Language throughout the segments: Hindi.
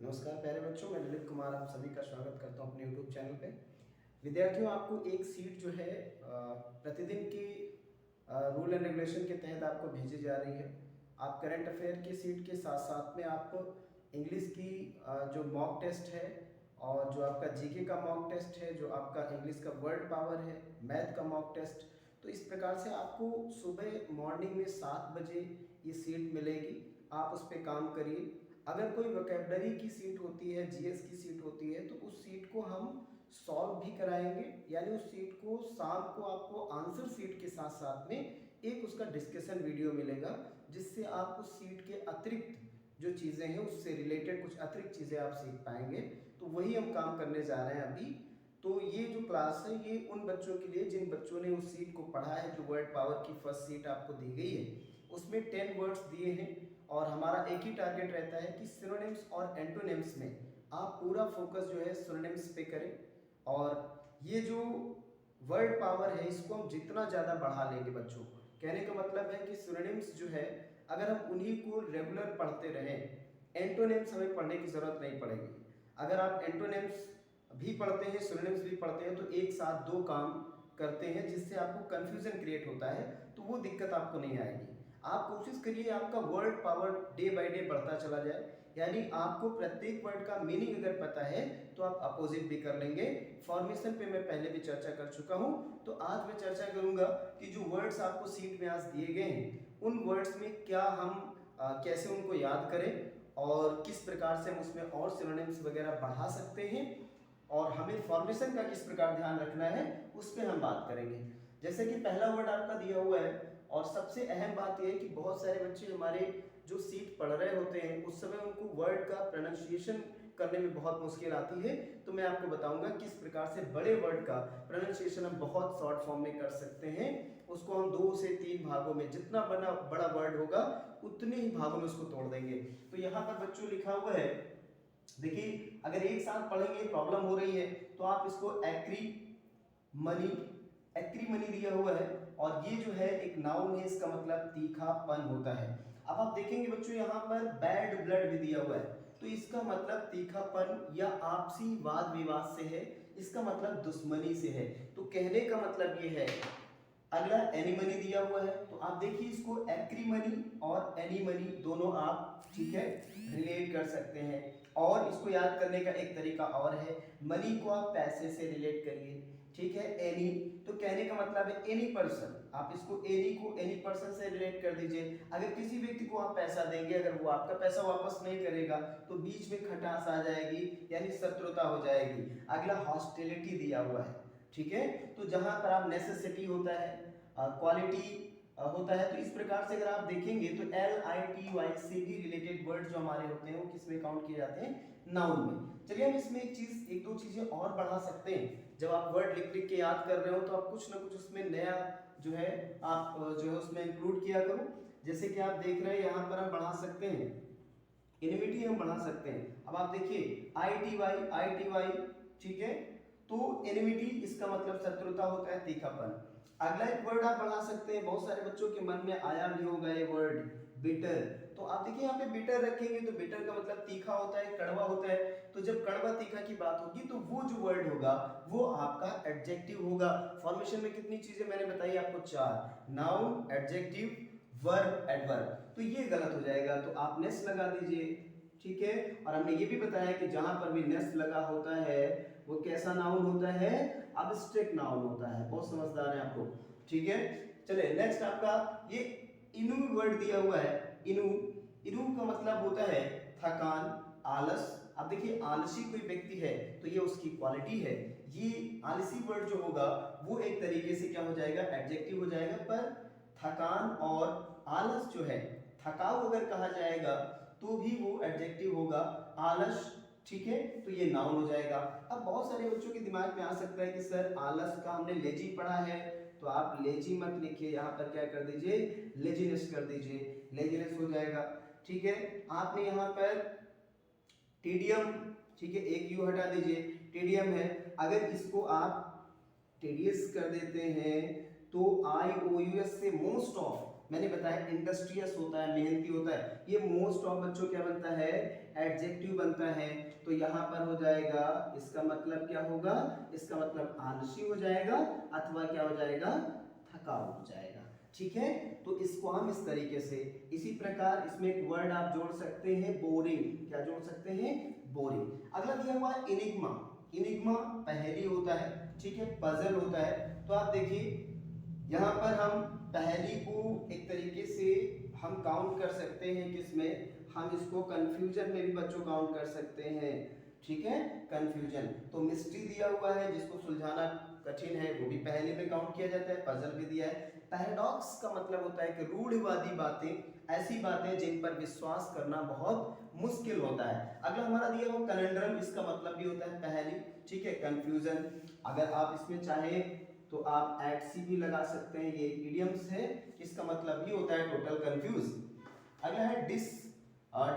नमस्कार प्यारे बच्चों, मैं ललित कुमार आप सभी का स्वागत करता हूं अपने YouTube चैनल पे। विद्यार्थियों, आपको एक सीट जो है प्रतिदिन की रूल एंड रेगुलेशन के तहत आपको भेजी जा रही है। आप करंट अफेयर की सीट के साथ साथ में आपको इंग्लिश की जो मॉक टेस्ट है और जो आपका जीके का मॉक टेस्ट है, जो आपका इंग्लिश का वर्ड पावर है, मैथ का मॉक टेस्ट, तो इस प्रकार से आपको सुबह मॉर्निंग में 7 बजे ये सीट मिलेगी। आप उस पर काम करिए। अगर कोई वोकैबुलरी की सीट होती है, जीएस की सीट होती है, तो उस सीट को हम सॉल्व भी कराएंगे, यानी उस सीट को शाम को आपको आंसर सीट के साथ साथ में एक उसका डिस्कशन वीडियो मिलेगा, जिससे आप उस सीट के अतिरिक्त जो चीज़ें हैं उससे रिलेटेड कुछ अतिरिक्त चीज़ें आप सीख पाएंगे। तो वही हम काम करने जा रहे हैं अभी। तो ये जो क्लास है ये उन बच्चों के लिए जिन बच्चों ने उस सीट को पढ़ा है, जो वर्ड पावर की फर्स्ट सीट आपको दी गई है उसमें 10 वर्ड्स दिए हैं और हमारा एक ही टारगेट रहता है कि सिनोनिम्स और एंटोनिम्स में आप पूरा फोकस जो है सिनोनिम्स पे करें। और ये जो वर्ड पावर है इसको हम जितना ज़्यादा बढ़ा लेंगे बच्चों, कहने का मतलब है कि सिनोनिम्स जो है अगर हम उन्हीं को रेगुलर पढ़ते रहें, एंटोनिम्स हमें पढ़ने की ज़रूरत नहीं पड़ेगी। अगर आप एंटोनिम्स भी पढ़ते हैं, सिनोनिम्स भी पढ़ते हैं, तो एक साथ दो काम करते हैं जिससे आपको कन्फ्यूजन क्रिएट होता है, तो वो दिक्कत आपको नहीं आएगी। आप कोशिश करिए आपका word power day by day बढ़ता चला जाए, यानी आपको प्रत्येक वर्ड का मीनिंग अगर पता है तो आप अपोजिट भी कर लेंगे। फॉर्मेशन पे मैं पहले भी चर्चा कर चुका हूं, तो आज मैं चर्चा करूंगा कि जो वर्ड्स आपको सीट में आज दिए गए हैं उन वर्ड्स में क्या हम कैसे उनको याद करें और किस प्रकार से हम उसमें और सिनोनिम्स वगैरह बढ़ा सकते हैं, और हमें फॉर्मेशन का किस प्रकार ध्यान रखना है उस पर हम बात करेंगे। जैसे कि पहला वर्ड आपका दिया हुआ है, और सबसे अहम बात यह है कि बहुत सारे बच्चे हमारे जो सीट पढ़ रहे होते हैं उस समय उनको वर्ड का प्रोनाउंसिएशन करने में बहुत मुश्किल आती है। तो मैं आपको बताऊंगा किस प्रकार से बड़े वर्ड का प्रोनाउंसिएशन हम बहुत शॉर्ट फॉर्म में कर सकते हैं। उसको हम 2 से 3 भागों में, जितना बड़ा वर्ड होगा उतने ही भागों में उसको तोड़ देंगे। तो यहाँ पर बच्चों लिखा हुआ है, देखिए अगर एक साथ पढ़ेंगे प्रॉब्लम हो रही है, तो आप इसको एक्रीमनी, एक्रीमनी दिया हुआ है और ये जो है एक नाउन है, इसका मतलब तीखापन होता है। अब आप देखेंगे बच्चों यहाँ पर बैड ब्लड भी दिया हुआ है, तो इसका मतलब तीखापन या आपसी वाद विवाद से है, इसका मतलब दुश्मनी से है। तो कहने का मतलब ये है। अगला एनीमनी दिया हुआ है, तो आप देखिए इसको एक्रीमनी और एनीमनी दोनों आप ठीक है रिलेट कर सकते हैं। और इसको याद करने का एक तरीका और है, मनी को आप पैसे से रिलेट करिए, ठीक है। एनी तो कहने का मतलब है एनी पर्सन, आप इसको एनी को एनी पर्सन से रिलेट कर दीजिए। अगर किसी व्यक्ति को आप पैसा देंगे, अगर वो आपका पैसा वापस नहीं करेगा तो बीच में खटास आ जाएगी, यानी शत्रुता हो जाएगी। अगला हॉस्टिलिटी दिया हुआ है, ठीक है। तो जहां पर आप नेसेसिटी होता है, क्वालिटी होता है, तो इस प्रकार से अगर आप देखेंगे तो LITY से भी रिलेटेड वर्ड जो हमारे होते हैं वो किस में काउंट किए जाते हैं, नाउन में। चलिए हम इसमें एक दो चीजें और बढ़ा सकते हैं। जब आप वर्ड लिख लिख के याद कर रहे हो तो आप कुछ ना कुछ उसमें नया जो है आप जो है उसमें इंक्लूड किया करो। जैसे कि आप देख रहे हैं यहाँ पर हम बढ़ा सकते हैं इनिमिटी, हम बढ़ा सकते हैं। अब आप देखिए ITY, ठीक है। तो एनिमिटी इसका मतलब शत्रुता होता है, तीखापन। अगला एक वर्ड आप बढ़ा सकते हैं, बहुत सारे बच्चों के मन में आया भी होगा ये वर्ड, बिटर। तो आप देखिए यहाँ पे बिटर रखेंगे तो बिटर का मतलब तीखा होता है, कड़वा होता है। तो जब कड़वा तीखा की बात होगी तो वो जो वर्ड होगा वो आपका एडजेक्टिव होगा। फॉर्मेशन में कितनी चीजें मैंने बताई आपको, 4, नाउन, एडजेक्टिव, वर्ब, एडवर्ब। तो ये गलत हो जाएगा, तो आप नेस लगा दीजिए, ठीक है। और हमने ये भी बताया कि जहां पर भी नेस लगा होता है वो कैसा नाउन होता है, अब्स्ट्रैक्ट नाउन होता है। बहुत समझदार है आप लोग, ठीक है। चलिए नेक्स्ट आपका ये इनु वर्ड दिया हुआ है। इनु, इनु का मतलब होता है थकान, आलस। अब देखिए आलसी कोई व्यक्ति है तो ये उसकी क्वालिटी है। ये आलसी वर्ड जो होगा वो एक तरीके से क्या हो जाएगा, एडजेक्टिव हो जाएगा। पर थकान और आलस जो है, थकाऊ अगर कहा जाएगा तो भी वो एडजेक्टिव होगा, आलस, ठीक है। तो ये नाउन हो जाएगा। अब बहुत सारे बच्चों के दिमाग में आ सकता है कि सर आलस का हमने लेजी पढ़ा है, तो आप लेजी मत लिखिए, यहाँ पर क्या कर दीजिए, लेजीनेस कर दीजिए, लेजीनेस हो जाएगा, ठीक है। आपने यहाँ पर टीडियम, ठीक है, एक यू हटा दीजिए, टीडियम है। अगर इसको आप टीडियस कर देते हैं तो IOUS से मोस्ट ऑफ, मैंने बताया इंडस्ट्रियस होता है, मेहनती होता है, ये मोस्ट ऑफ बच्चों क्या बनता है, एडजेक्टिव बनता है। तो यहाँ पर हो जाएगा, इसका मतलब क्या होगा, इसका मतलब आलसी हो जाएगा अथवा क्या हो जाएगा, थकाऊ हो जाएगा। ठीक है, तो इसको हम इस तरीके से, इसी प्रकार इसमें एक वर्ड आप जोड़ सकते हैं बोरिंग, क्या जोड़ सकते हैं, बोरिंग। अगला दिया हुआ है इनिग्मा, इनिग्मा पहेली होता है, ठीक है, पजल होता है। तो आप देखिए यहाँ पर हम पहेली को एक तरीके से हम काउंट कर सकते हैं, किसमें, हम इसको कंफ्यूजन में भी बच्चों काउंट कर सकते हैं। ठीक है, कंफ्यूजन, तो मिस्ट्री दिया हुआ है जिसको सुलझाना कठिन है, वो भी पहेली में काउंट किया जाता है, पजल भी दिया है। पैराडॉक्स का मतलब होता है कि रूढ़िवादी बातें, ऐसी बातें जिन पर विश्वास करना बहुत मुश्किल होता है। अगला हमारा दिया हुआ कलेंड्रम, इसका मतलब भी होता है पहेली, ठीक है, कंफ्यूजन। अगर आप इसमें चाहें तो आप एट सी भी लगा सकते हैं, ये इडियम्स है, इसका मतलब भी होता है टोटल कंफ्यूज। अगला है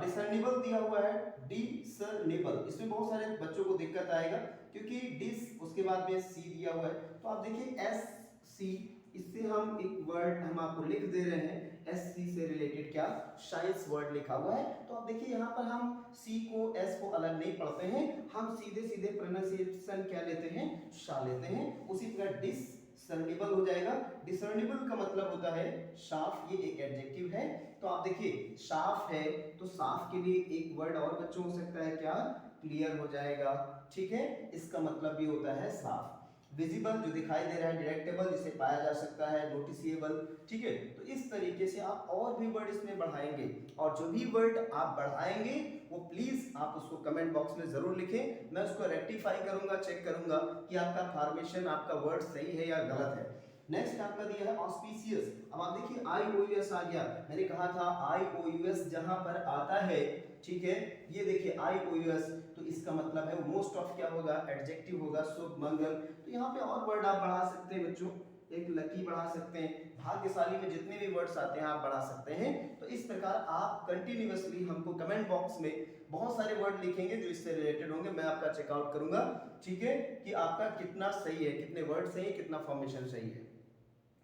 डिसर्निबल दिया हुआ है, डिसर्निबल, इसमें बहुत सारे बच्चों को दिक्कत आएगा क्योंकि डिस उसके बाद में सी दिया हुआ है। तो आप देखिए एस सी, इससे हम एक वर्ड हम आपको लिख दे रहे हैं, एस सी से रिलेटेड क्या, साइंस वर्ड लिखा हुआ है। तो आप देखिए यहाँ पर हम सी को एस को अलग नहीं पढ़ते हैं, हम सीधे सीधे प्रोनाउंसिएशन क्या लेते हैं, शा लेते हैं। उसी तरह डिसर्निबल हो जाएगा, डिसर्निबल का मतलब होता है साफ, ये एक एडजेक्टिव है। तो आप देखिए साफ है, तो साफ के लिए एक वर्ड और बच्चों हो सकता है क्या, क्लियर हो जाएगा। ठीक है, इसका मतलब भी होता है साफ। विजिबल जो दिखाई दे रहा है, डिटेक्टेबल जिसे पाया जा सकता है, नोटिसेबल। ठीक है, तो इस तरीके से आप और भी वर्ड इसमें बढ़ाएंगे, और जो भी वर्ड आप बढ़ाएंगे वो प्लीज आप उसको कमेंट बॉक्स में जरूर लिखें, मैं उसको रेक्टिफाई करूंगा, चेक करूंगा कि आपका फॉर्मेशन, आपका वर्ड सही है या गलत है। नेक्स्ट आपका दिया है ऑस्पिशियस। अब आप देखिए आई ओ यू एस आ गया, मैंने कहा था आई ओ यू एस जहां पर आता है, ठीक है, ये देखिए आई ओ यू एस, तो इसका मतलब है मोस्ट ऑफ क्या होगा, एडजेक्टिव होगा, शुभ मंगल। तो यहाँ पे और वर्ड आप बढ़ा सकते हैं बच्चों, एक लकी बढ़ा सकते हैं, भाग्यशाली में जितने भी वर्ड्स आते हैं आप बढ़ा सकते हैं। तो इस प्रकार आप कंटिन्यूअसली हमको कमेंट बॉक्स में बहुत सारे वर्ड लिखेंगे जो इससे रिलेटेड होंगे, मैं आपका चेकआउट करूंगा, ठीक है, कि आपका कितना सही है, कितने वर्ड सही है, कितना फॉर्मेशन सही है।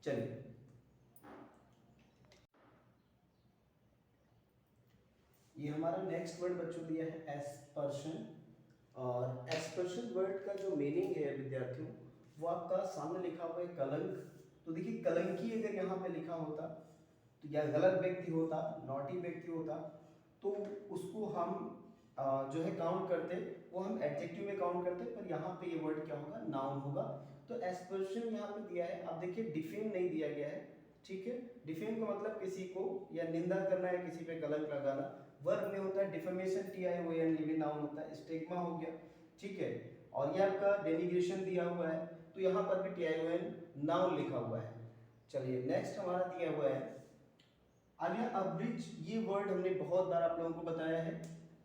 चलिए ये हमारा नेक्स्ट वर्ड बच्चों दिया है एस्पर्शन, और एक्सप्रेशन वर्ड का जो मीनिंग है विद्यार्थियों, वो आपका सामने लिखा हुआ है कलंक। तो देखिए कलंकी अगर यहाँ पे लिखा होता तो या गलत व्यक्ति होता, नॉटी व्यक्ति होता, तो उसको हम जो है काउंट करते, वो हम एडजेक्टिव में काउंट करते, पर यहाँ पे ये वर्ड क्या होगा, नाउन होगा। तो एक्सप्रेशन यहाँ पे दिया है, आप देखिए डिफेम नहीं दिया गया है, ठीक है, डिफेम का मतलब किसी को या निंदा करना है, किसी पे कलंक लगाना। वर्ब में होता है defamation, T I O N, ये भी नाउन होता है, स्टिग्मा हो गया, ठीक है। और ये आपका डेनिग्रेशन दिया हुआ है, तो यहाँ पर भी T I O N noun लिखा हुआ है। चलिए नेक्स्ट हमारा दिया हुआ है आलिया अब्रिज, ये वर्ड हमने बहुत बार आप लोगों को बताया है।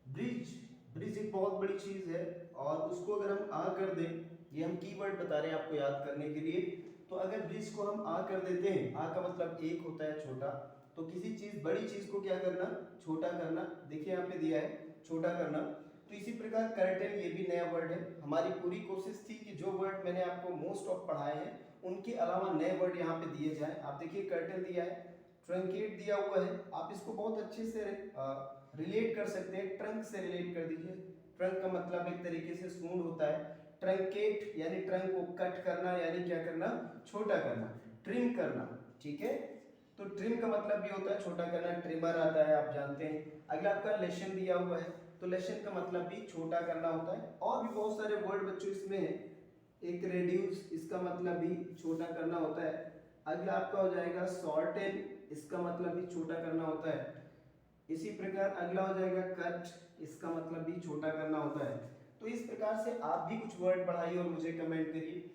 ब्रिज, ब्रिज एक बहुत बड़ी चीज है, और उसको अगर हम आ कर दें, ये हम कीवर्ड बता रहे हैं आपको याद करने के लिए। तो अगर ब्रिज को हम आ कर देते हैं, आ का मतलब एक होता है छोटा, तो किसी चीज बड़ी चीज को क्या करना, छोटा करना, देखिए यहाँ पे दिया है छोटा करना। तो इसी प्रकार कर्टेन, ये भी नया वर्ड है। हमारी पूरी कोशिश थी कि जो वर्ड मैंने आपको मोस्ट ऑफ पढ़ाए हैं उनके अलावा नए वर्ड यहाँ पे दिए जाए। आप देखिए कर्टेन दिया है, ट्रंकेट दिया हुआ है, आप इसको बहुत अच्छे से रिलेट कर सकते हैं, ट्रंक से रिलेट कर दीजिए। ट्रंक का मतलब एक तरीके से सूंड होता है, ट्रंकेट यानी ट्रंक को कट करना, यानी क्या करना, छोटा करना, ट्रिम करना, ठीक है। तो ट्रिम का मतलब भी होता है छोटा करना, ट्रिमर आता है, आप जानते हैं। अगला आपका लेशन दिया हुआ है, तो लेशन का मतलब भी छोटा करना होता है। और भी बहुत सारे वर्ड बच्चों इसमें है, एक रेड्यूस, इसका मतलब भी छोटा करना होता है। अगला आपका हो जाएगा शॉर्टेन, इसका मतलब भी छोटा करना होता है। इसी प्रकार अगला हो जाएगा कट, इसका मतलब भी छोटा करना होता है। तो इस प्रकार से आप भी कुछ वर्ड पढ़ाइए और मुझे कमेंट करिए।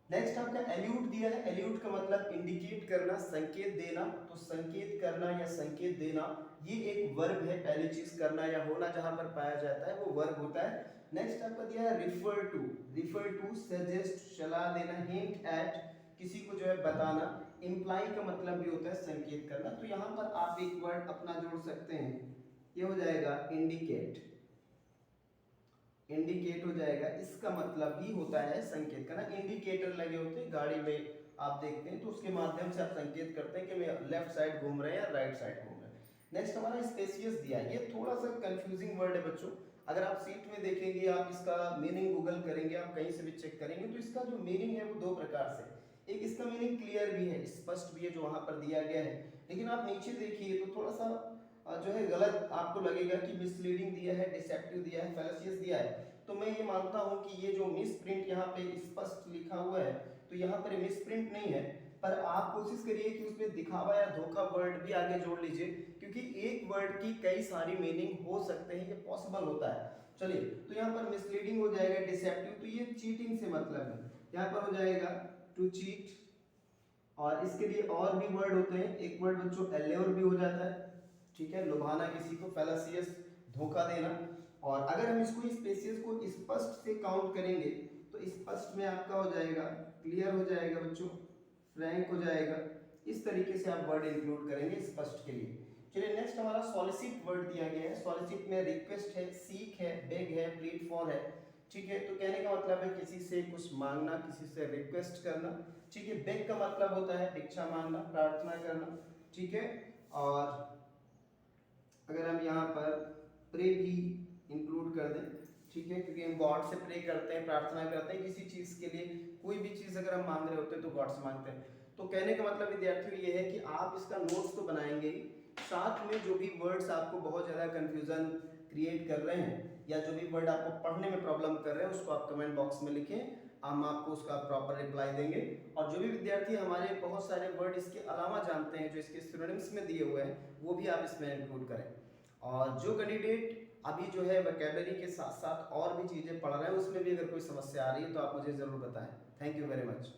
नेक्स्ट आपका एल्यूट दिया है, एल्यूट का मतलब इंडिकेट करना, संकेत देना। तो संकेत करना या संकेत देना ये एक वर्ब है, पहली चीज करना या होना जहां पर पाया जाता है वो वर्ब होता है। नेक्स्ट आपका दिया है refer to, refer to suggest, सलाह देना, हिंट एट, किसी को जो है बताना। इम्प्लाई का मतलब भी होता है संकेत करना। तो यहाँ पर आप एक वर्ड अपना जोड़ सकते हैं, ये हो जाएगा इंडिकेट, इंडिकेट हो जाएगा, इसका मतलब ही होता है संकेत करना। इंडिकेटर लगे होते हैं गाड़ी में, आप देखते हैं तो उसके माध्यम से आप संकेत करते हैं कि मैं लेफ्ट साइड घूम रहे हैं या राइट साइड घूम रहे हैं। नेक्स्ट हमारा स्पेसियस दिया है, ये थोड़ा सा कंफ्यूजिंग वर्ड है बच्चों। अगर आप सीट में देखेंगे, आप इसका मीनिंग गूगल करेंगे, आप कहीं से भी चेक करेंगे, तो इसका जो मीनिंग है वो दो प्रकार से, एक इसका मीनिंग क्लियर भी है, स्पष्ट भी है जो वहां पर दिया गया है, लेकिन आप नीचे देखिए तो थोड़ा सा जो है गलत आपको लगेगा कि मिसलीडिंग दिया है, डिसेप्टिव दिया है, फैलेसियस दिया है। तो मैं ये मानता हूं कि ये जो मिस प्रिंट यहाँ पे स्पष्ट लिखा हुआ है, तो यहाँ पर मिस प्रिंट नहीं है, पर आप कोशिश करिए कि उसमें दिखावा या धोखा वर्ड भी आगे जोड़ लीजिए, क्योंकि एक वर्ड की कई सारी मीनिंग हो सकते हैं, ये पॉसिबल होता है। चलिए, तो यहाँ पर मिसलीडिंग हो जाएगा, डिसेप्टिव, तो ये चीटिंग से मतलब है, यहाँ पर हो जाएगा टू चीट। और इसके लिए और भी वर्ड होते हैं, एक वर्ड बच्चों एल्योर भी हो जाता है, ठीक है, लुभाना किसी को, फैलेसियस धोखा देना। और अगर हम इसको स्पेसियस को स्पष्ट से काउंट करेंगे तो स्पष्ट में आपका हो जाएगा क्लियर हो जाएगा बच्चों, फ्रैंक हो जाएगा। इस तरीके से आप वर्ड इंक्लूड करेंगे स्पष्ट के लिए। चलिए नेक्स्ट हमारा सॉलिसिट वर्ड दिया गया है। सॉलिसिट में रिक्वेस्ट है, सीक है, बेग है, प्लीड फॉर है, ठीक है। तो कहने का मतलब है किसी से कुछ मांगना, किसी से रिक्वेस्ट करना, ठीक है। बेग का मतलब होता है भिक्षा मांगना, प्रार्थना करना, ठीक है। और अगर हम यहाँ पर प्रे भी इंक्लूड कर दें, ठीक है, क्योंकि हम गॉड से प्रे करते हैं, प्रार्थना करते हैं किसी चीज के लिए, कोई भी चीज अगर हम मांग रहे होते हैं तो गॉड से मांगते हैं। तो कहने का मतलब विद्यार्थियों ये है कि आप इसका नोट्स तो बनाएंगे ही, साथ में जो भी वर्ड्स आपको बहुत ज्यादा कंफ्यूजन क्रिएट कर रहे हैं या जो भी वर्ड आपको पढ़ने में प्रॉब्लम कर रहे हैं उसको आप कमेंट बॉक्स में लिखें, हम आपको उसका प्रॉपर रिप्लाई देंगे। और जो भी विद्यार्थी हमारे बहुत सारे वर्ड इसके अलावा जानते हैं जो इसके सिनोनिम्स में दिए हुए हैं वो भी आप इसमें इंक्लूड करें। और जो कैंडिडेट अभी जो है वोकैबुलरी के साथ साथ और भी चीज़ें पढ़ रहे हैं उसमें भी अगर कोई समस्या आ रही है तो आप मुझे ज़रूर बताएं। Thank you very much.